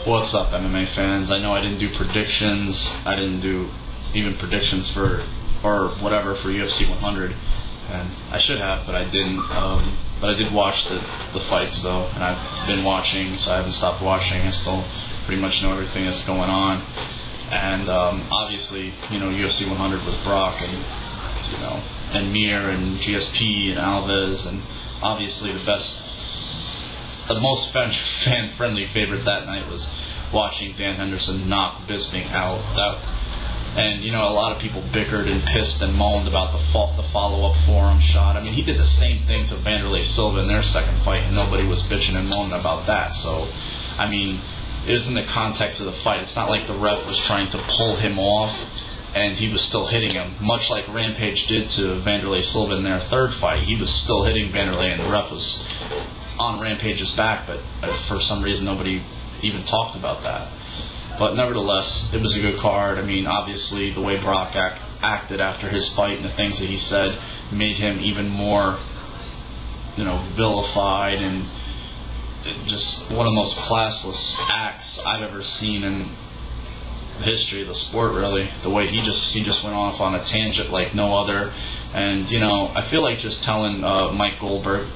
What's up, MMA fans? I know I didn't do predictions. I didn't do even predictions for, or whatever, for UFC 100. And I should have, but I didn't. But I did watch the fights, though. And I've been watching, so I haven't stopped watching. I still pretty much know everything that's going on. And obviously, you know, UFC 100 with Brock and, you know, and Mir and GSP and Alves. And obviously the most fan-friendly favorite that night was watching Dan Henderson knock Bisping out. And, you know, a lot of people bickered and pissed and moaned about the follow-up forearm shot. I mean, he did the same thing to Vanderlei Silva in their second fight, and nobody was bitching and moaning about that. So, I mean, it was in the context of the fight. It's not like the ref was trying to pull him off, and he was still hitting him, much like Rampage did to Vanderlei Silva in their third fight. He was still hitting Vanderlei, and the ref was on Rampage's back, but for some reason nobody even talked about that. But nevertheless, it was a good card. I mean, obviously the way Brock acted after his fight and the things that he said made him even more, you know, vilified, and just one of the most classless acts I've ever seen in the history of the sport, really. The way he just went off on a tangent like no other. And, you know, I feel like just telling Mike Goldberg,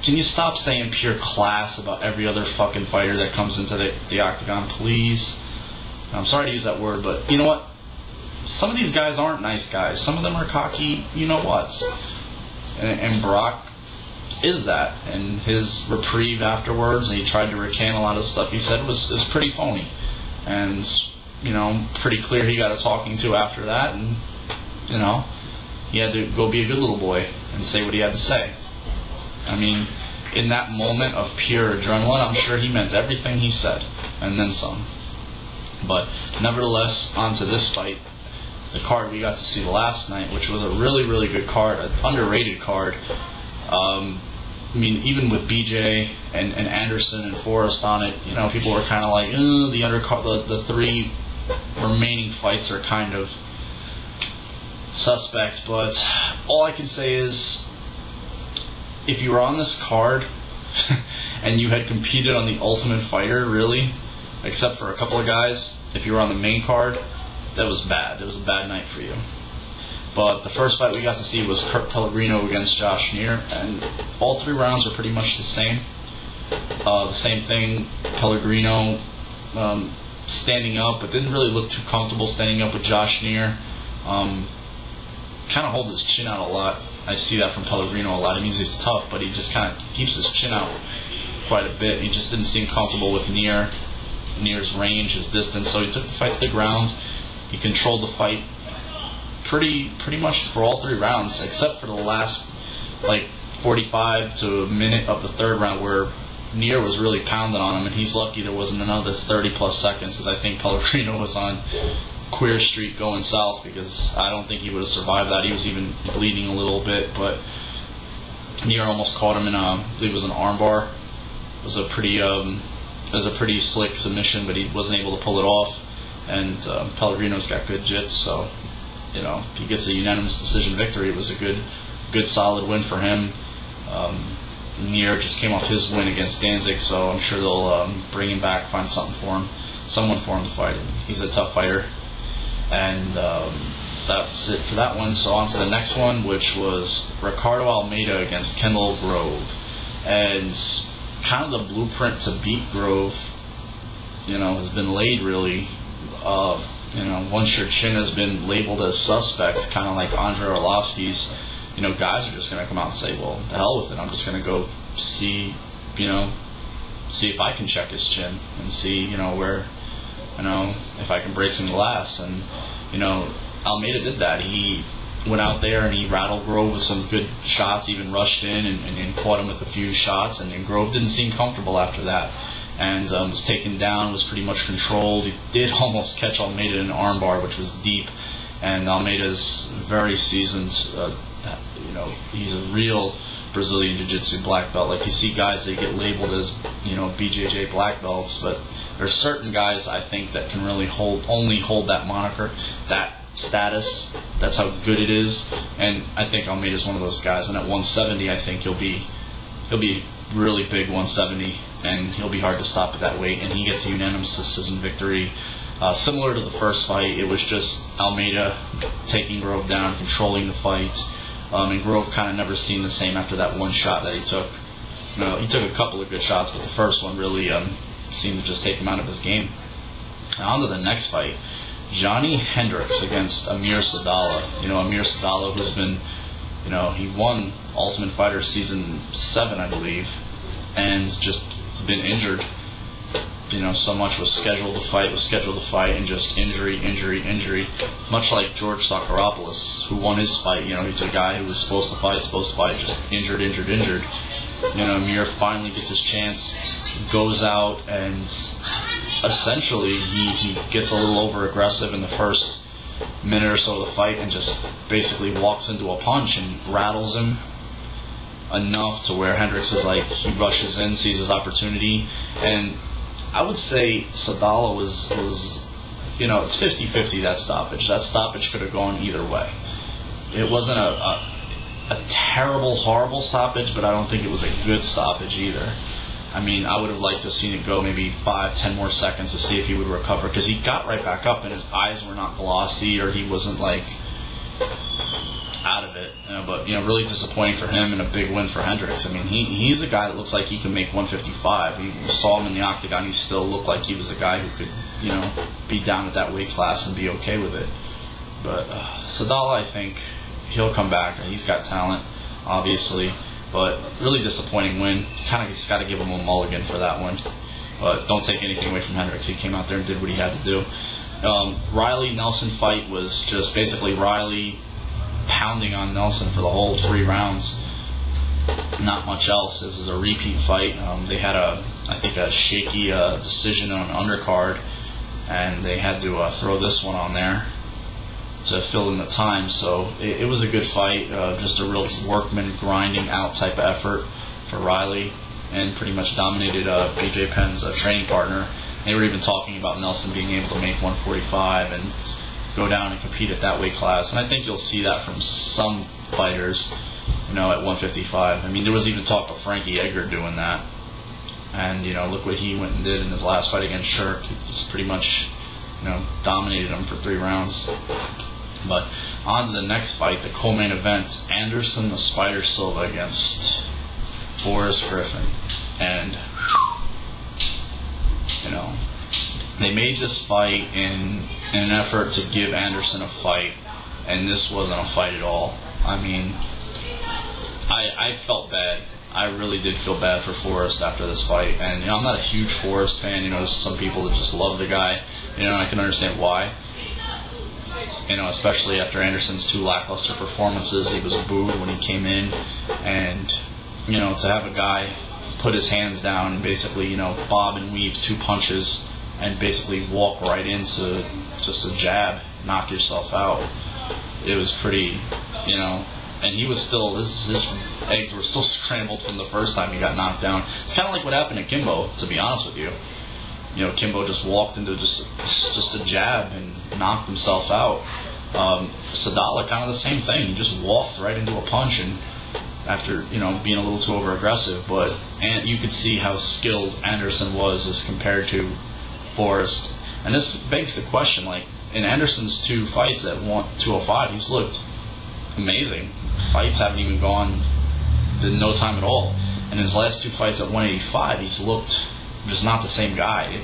can you stop saying pure class about every other fucking fighter that comes into the octagon, please? I'm sorry to use that word, but you know what? Some of these guys aren't nice guys. Some of them are cocky, you know what? And Brock is that. And his reprieve afterwards, and he tried to recant a lot of stuff he said, was pretty phony. And, you know, pretty clear he got a talking to after that, and, you know, he had to go be a good little boy and say what he had to say. I mean, in that moment of pure adrenaline, I'm sure he meant everything he said, and then some. But nevertheless, on to this fight, the card we got to see last night, which was a really, really good card, an underrated card. I mean, even with BJ and Anderson and Forrest on it, you know, people were kind of like, the three remaining fights are kind of suspect. But all I can say is, if you were on this card and you had competed on the Ultimate Fighter, really, except for a couple of guys, if you were on the main card, that was bad. It was a bad night for you. But the first fight we got to see was Kurt Pellegrino against Josh Neer, and all three rounds were pretty much the same. The same thing, Pellegrino standing up, but didn't really look too comfortable standing up with Josh Neer. Kind of holds his chin out a lot. I see that from Pellegrino a lot. It means he's tough, but he just kind of keeps his chin out quite a bit. He just didn't seem comfortable with Neer's range, his distance, so he took the fight to the ground. He controlled the fight pretty much for all three rounds, except for the last, like, 45 to a minute of the third round, where Neer was really pounding on him, and he's lucky there wasn't another 30-plus seconds, because I think Pellegrino was on Queer Street going south, because I don't think he would have survived that. He was even bleeding a little bit, but Neer almost caught him in I believe it was an armbar. It was a pretty slick submission, but he wasn't able to pull it off. And Pellegrino's got good jits, so, you know, if he gets a unanimous decision victory, it was a good solid win for him. Neer just came off his win against Danzig, so I'm sure they'll bring him back, find someone for him to fight. He's a tough fighter. And that's it for that one. So on to the next one, which was Ricardo Almeida against Kendall Grove. And kind of the blueprint to beat Grove, you know, has been laid, really. You know, once your chin has been labeled as suspect, kind of like Andrei Arlovsky's, you know, guys are just going to come out and say, well, the hell with it. I'm just going to go see if I can check his chin and see, you know, where, you know, if I can break some glass. And, you know, Almeida did that. He went out there and he rattled Grove with some good shots, even rushed in and caught him with a few shots, and Grove didn't seem comfortable after that, and was taken down, was pretty much controlled. He did almost catch Almeida in an armbar, which was deep, and Almeida's very seasoned. You know, he's a real Brazilian Jiu-Jitsu black belt. Like, you see guys that get labeled as, you know, BJJ black belts, but there's certain guys, I think, that can really only hold that moniker, that status. That's how good it is, and I think Almeida's one of those guys. And at 170, I think he'll be really big 170, and he'll be hard to stop at that weight, and he gets a unanimous decision victory. Similar to the first fight, it was just Almeida taking Grove down, controlling the fight, and Grove kind of never seemed the same after that one shot that he took. He took a couple of good shots, but the first one really seemed to just take him out of his game. Now on to the next fight, Johnny Hendricks against Amir Sadallah. Amir Sadallah, who's been, he won Ultimate Fighter Season 7, I believe, and just been injured. So much was scheduled to fight, and just injury. Much like George Sakharopoulos, who won his fight. He's a guy who was supposed to fight, just injured. Amir finally gets his chance, goes out, and essentially he gets a little over aggressive in the first minute or so of the fight, and just basically walks into a punch and rattles him enough to where Hendricks is like, he rushes in, sees his opportunity, and I would say Sadallah was it's 50-50, that stoppage. That stoppage could have gone either way. It wasn't a terrible, horrible stoppage, but I don't think it was a good stoppage either. I mean, I would have liked to have seen it go maybe 5-10 more seconds to see if he would recover, because he got right back up and his eyes were not glossy, or he wasn't like out of it. But really disappointing for him, and a big win for Hendricks. I mean, he's a guy that looks like he can make 155. You saw him in the octagon; he still looked like he was a guy who could be down at that weight class and be okay with it. But Sadallah, I think he'll come back. He's got talent, obviously. But really disappointing win. Kind of just got to give him a mulligan for that one. But don't take anything away from Hendricks. He came out there and did what he had to do. Riley-Nelson fight was just basically Riley pounding on Nelson for the whole 3 rounds. Not much else. This is a repeat fight. They had I think a shaky decision on an undercard, and they had to throw this one on there to fill in the time. So it was a good fight, just a real workman grinding out type of effort for Riley, and pretty much dominated AJ Penn's training partner. They were even talking about Nelson being able to make 145 and go down and compete at that weight class, and I think you'll see that from some fighters, at 155. I mean, there was even talk of Frankie Edgar doing that, and look what he went and did in his last fight against Shirk. He just pretty much dominated him for 3 rounds. But on to the next fight, the co-main event, Anderson the Spider Silva against Forrest Griffin. And they made this fight in an effort to give Anderson a fight, and this wasn't a fight at all. I mean, I felt bad. I really did feel bad for Forrest after this fight, and I'm not a huge Forrest fan. There's some people that just love the guy, and I can understand why. Especially after Anderson's 2 lackluster performances. He was booed when he came in, and to have a guy put his hands down and basically bob and weave 2 punches and basically walk right into just a jab, knock yourself out. It was pretty, and he was still, his eggs were still scrambled from the first time he got knocked down. It's kind of like what happened to Kimbo, to be honest with you. Kimbo just walked into just a jab and knocked himself out. Sadallah, kind of the same thing. He just walked right into a punch, and after being a little too over aggressive. And you could see how skilled Anderson was as compared to Forrest. And this begs the question, like, in Anderson's 2 fights at 205, he's looked amazing. Fights haven't even gone in no time at all. And his last 2 fights at 185, he's looked just not the same guy.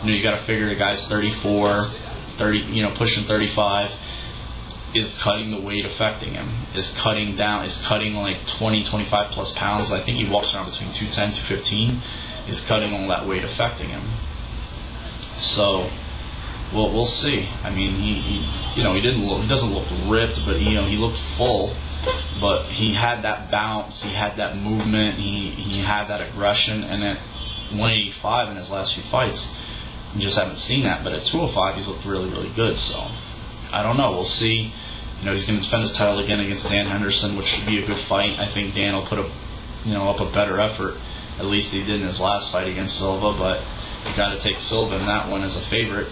You got to figure the guy's 34, 30, pushing 35. Is cutting the weight affecting him? Is cutting like 20, 25 plus pounds? I think he walks around between 210, 215. Is cutting all that weight affecting him? So, we'll see. I mean, he doesn't look ripped, but he looked full. But he had that bounce, he had that movement, he had that aggression, and at 185 in his last few fights, you just haven't seen that. But at 205, he's looked really, really good. So, I don't know. We'll see. He's going to defend his title again against Dan Henderson, which should be a good fight. I think Dan will put up a better effort. At least he did in his last fight against Silva. But you got to take Silva in that one as a favorite.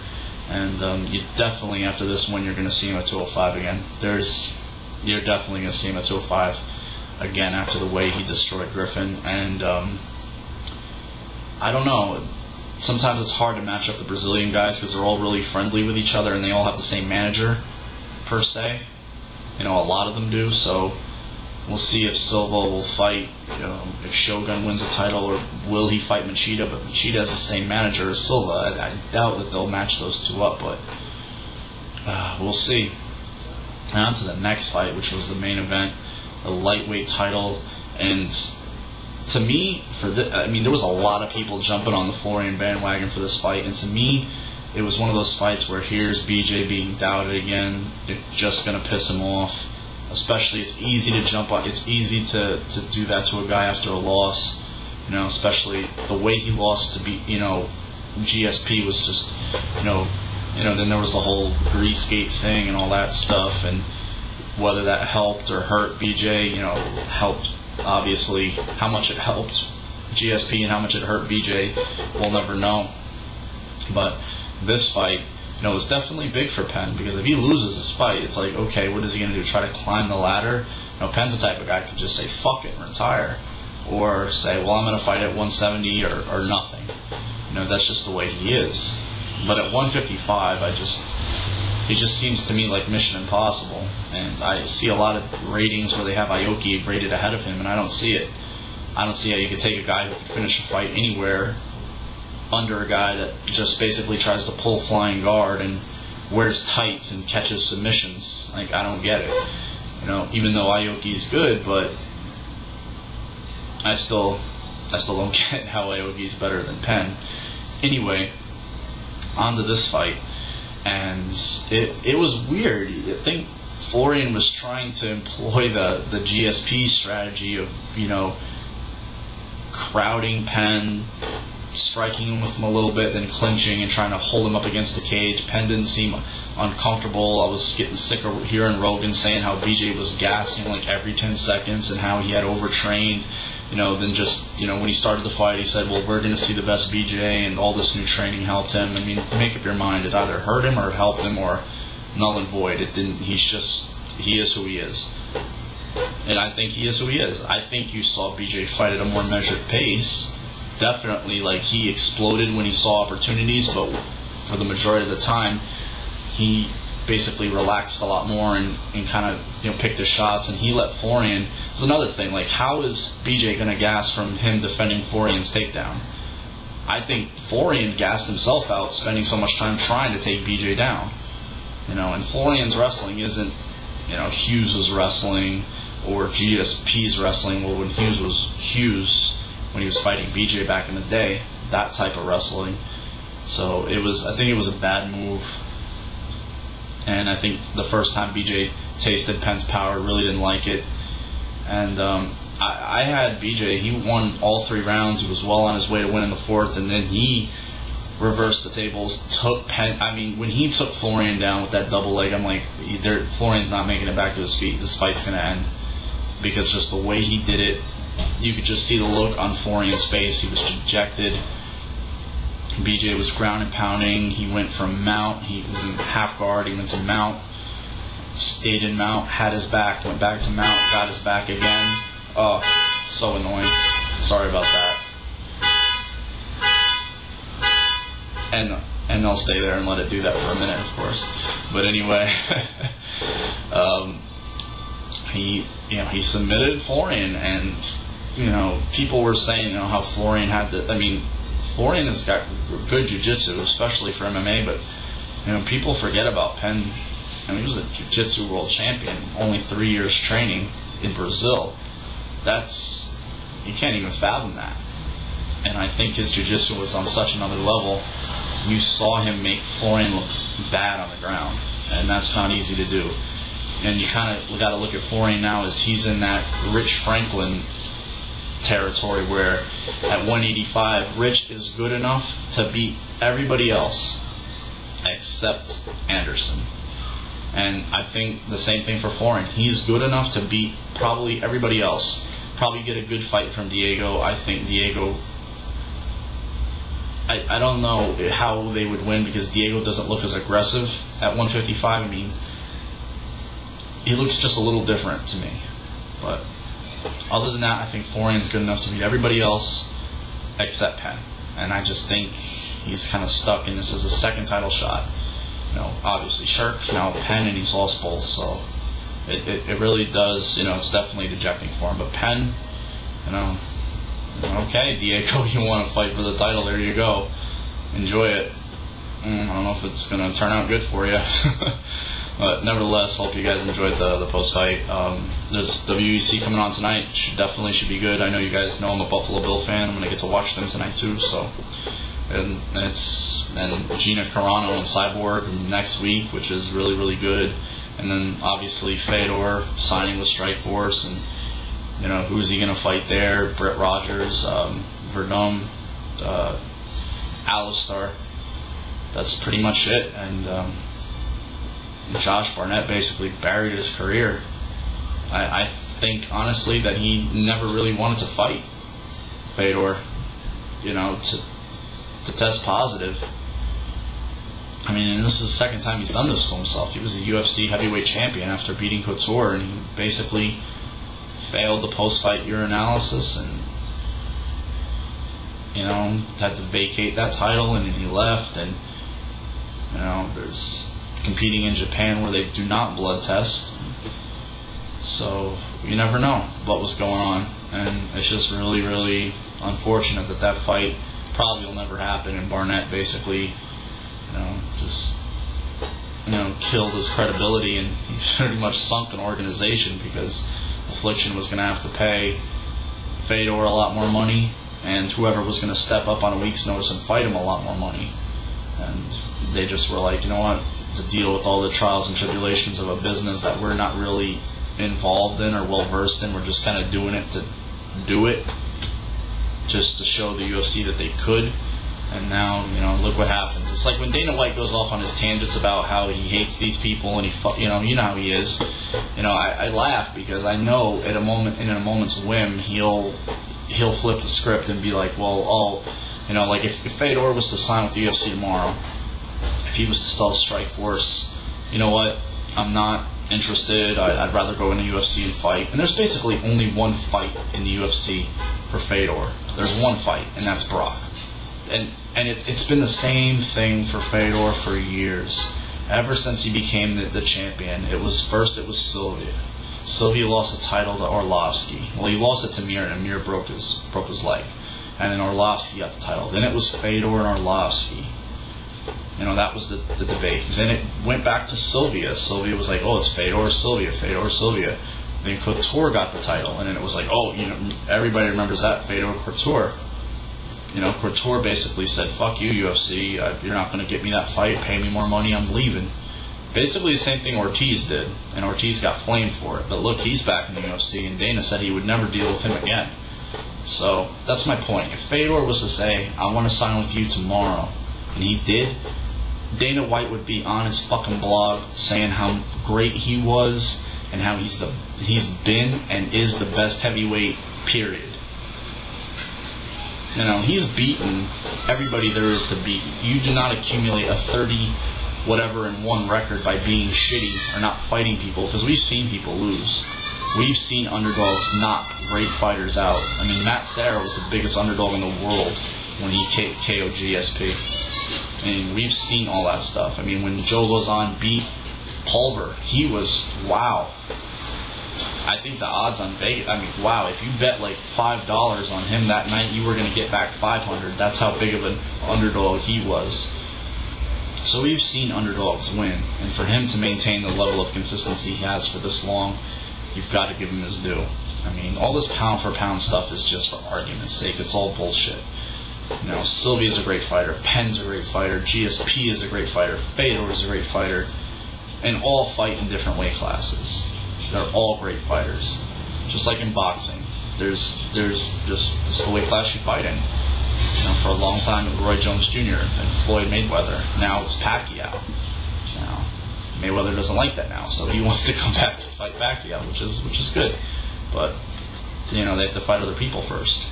And you definitely, after this one, you're going to see him at 205 again. You're definitely going to see him at 205 again after the way he destroyed Griffin. And I don't know. Sometimes it's hard to match up the Brazilian guys because they're all really friendly with each other and they all have the same manager, per se. You know, a lot of them do. So we'll see if Silva will fight, you know, if Shogun wins a title, or will he fight Machida? But Machida has the same manager as Silva. I doubt that they'll match those two up, but we'll see. And on to the next fight, which was the main event, the lightweight title. And to me, there was a lot of people jumping on the Florian bandwagon for this fight, and to me, it was one of those fights where here's BJ being doubted again. It's just gonna piss him off. Especially, it's easy to jump on. It's easy to do that to a guy after a loss. You know, especially the way he lost to GSP was just, then there was the whole grease gate thing and all that stuff, and whether that helped or hurt BJ, helped. Obviously, how much it helped GSP and how much it hurt BJ, we'll never know. But this fight, was definitely big for Penn, because if he loses this fight, it's like, okay, what is he going to do? Try to climb the ladder? Penn's the type of guy who could just say, fuck it, and retire. Or say, well, I'm going to fight at 170 or nothing. That's just the way he is. But at 155, he just seems to me like Mission Impossible. And I see a lot of ratings where they have Aoki rated ahead of him, and I don't see it. I don't see how you could take a guy who can finish a fight anywhere under a guy that just basically tries to pull flying guard and wears tights and catches submissions. Like, I don't get it. Even though Aoki's good, but I still don't get how Aoki's better than Penn. Anyway, on to this fight. And it was weird. I think Florian was trying to employ the GSP strategy of, crowding Penn, striking him with him a little bit, then clinching and trying to hold him up against the cage. Penn didn't seem uncomfortable. I was getting sick of hearing Rogan saying how BJ was gassing like every 10 seconds and how he had overtrained. Then just, when he started the fight, he said, well, we're going to see the best BJ, and all this new training helped him. I mean, make up your mind. It either hurt him or helped him, or null and void. It didn't. He is who he is. And I think he is who he is. I think you saw BJ fight at a more measured pace. Definitely, like, he exploded when he saw opportunities, but for the majority of the time, he basically relaxed a lot more and kind of picked his shots, and he let Florian. There's another thing, like, how is BJ going to gas from him defending Florian's takedown? I think Florian gassed himself out spending so much time trying to take BJ down. And Florian's wrestling isn't, Hughes was wrestling or GSP's wrestling. Well, when Hughes when he was fighting BJ back in the day, that type of wrestling. So I think it was a bad move. And I think the first time BJ tasted Penn's power, really didn't like it. And I had BJ, he won all 3 rounds. He was well on his way to winning the 4th, and then he reversed the tables, took Penn. I mean, when he took Florian down with that double leg, I'm like, Florian's not making it back to his feet. This fight's going to end. Because just the way he did it, you could just see the look on Florian's face. He was dejected. BJ was ground and pounding. He went from mount. He was in half guard. He went to mount. Stayed in mount. Had his back. Went back to mount. Got his back again. Oh, so annoying. Sorry about that. And they'll stay there and let it do that for a minute, of course. But anyway, he submitted Florian, and people were saying how Florian had the. I mean, Florian has got good jiu-jitsu, especially for MMA, but people forget about Penn. I mean, he was a jiu-jitsu world champion, only 3 years training in Brazil. You can't even fathom that. And I think his jiu-jitsu was on such another level. You saw him make Florian look bad on the ground, and that's not easy to do. And you kind of got to look at Florian now as he's in that Rich Franklin territory where at 185, Rich is good enough to beat everybody else except Anderson. And I think the same thing for Florian. He's good enough to beat probably everybody else. Probably get a good fight from Diego. I think Diego... I don't know how they would win because Diego doesn't look as aggressive at 155. I mean, he looks just a little different to me. But other than that, I think Florian's good enough to beat everybody else except Penn. and I just think he's kind of stuck, and this is his second title shot. Obviously Shirk, now Penn, and he's lost both, so it really does, it's definitely dejecting for him. But Penn, okay, Diego, you want to fight for the title, there you go. Enjoy it. I don't know if it's going to turn out good for you. But nevertheless, hope you guys enjoyed the post-fight. There's WEC coming on tonight. Definitely should be good. I know you guys know I'm a Buffalo Bill fan. I'm going to get to watch them tonight too. So, and Gina Carano and Cyborg next week, which is really, really good. And then obviously Fedor signing with Strikeforce, and who's he going to fight there? Brett Rogers, Verdum, Alistar. That's pretty much it. And Josh Barnett basically buried his career. I think honestly that he never really wanted to fight Fedor, to test positive. I mean, and this is the second time he's done this to himself. He was a UFC heavyweight champion after beating Couture, and he basically failed the post-fight urinalysis, and had to vacate that title, and he left. And there's competing in Japan where they do not blood test, so you never know what was going on, and it's just really, really unfortunate that fight probably will never happen, and Barnett basically just killed his credibility, and he pretty much sunk an organization, because Affliction was going to have to pay Fedor a lot more money, and whoever was going to step up on a week's notice and fight him a lot more money, and they just were like, you know what, to deal with all the trials and tribulations of a business that we're not really involved in or well versed in, we're just kind of doing it to do it, just to show the UFC that they could. And now, look what happens. It's like when Dana White goes off on his tangents about how he hates these people, and you know how he is. I laugh, because I know in a moment's whim, he'll flip the script and be like, well, like if Fedor was to sign with the UFC tomorrow, if he was to start Strikeforce, you know what? I'm not interested. I'd rather go in the UFC and fight. And there's basically only one fight in the UFC for Fedor. There's one fight, and that's Brock. And it's been the same thing for Fedor for years. Ever since he became the champion, it was Sylvia. Sylvia lost the title to Orlovsky. Well, he lost it to Mir, and Mir broke his leg. And then Orlovsky got the title. Then it was Fedor and Orlovsky. That was the debate. Then it went back to Sylvia. Sylvia was like, oh, it's Fedor, Sylvia, Fedor, Sylvia. Then Couture got the title, and then it was like, oh, everybody remembers that, Fedor, Couture. Couture basically said, fuck you, UFC, you're not going to get me that fight, pay me more money, I'm leaving. Basically the same thing Ortiz did, and Ortiz got flamed for it. But look, he's back in the UFC, and Dana said he would never deal with him again. So that's my point. If Fedor was to say, I want to sign with you tomorrow, and he did, Dana White would be on his fucking blog saying how great he was, and how he's been and is the best heavyweight, period. He's beaten everybody there is to beat. You do not accumulate a 30-whatever-and-1 record by being shitty or not fighting people, because we've seen people lose. We've seen underdogs knock great fighters out. I mean, Matt Serra was the biggest underdog in the world when he KO'd GSP. I mean, we've seen all that stuff. I mean, when Joe Lozon beat Pulver, he was, wow. I think the odds on Vegas, wow, if you bet like $5 on him that night, you were going to get back $500. That's how big of an underdog he was. So we've seen underdogs win, and for him to maintain the level of consistency he has for this long, you've got to give him his due. I mean, all this pound for pound stuff is just for argument's sake. It's all bullshit. Sylvia's a great fighter, Penn's a great fighter, GSP is a great fighter, Fedor is a great fighter, and all fight in different weight classes. They're all great fighters. Just like in boxing, there's just the weight class you fight in. For a long time it was Roy Jones Jr. and Floyd Mayweather. Now it's Pacquiao. Mayweather doesn't like that now, so he wants to come back to fight Pacquiao, which is good. But they have to fight other people first.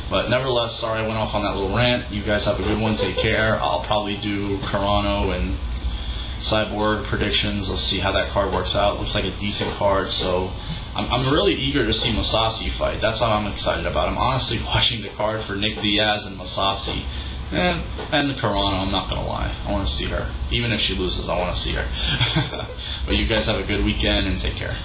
But nevertheless, sorry I went off on that little rant. You guys have a good one. Take care. I'll probably do Carano and Cyborg predictions. Let's see how that card works out. Looks like a decent card, so I'm really eager to see Masasi fight. That's what I'm excited about. I'm honestly watching the card for Nick Diaz and Masasi. And the Carano, I'm not going to lie. I want to see her. Even if she loses, I want to see her. But you guys have a good weekend and take care.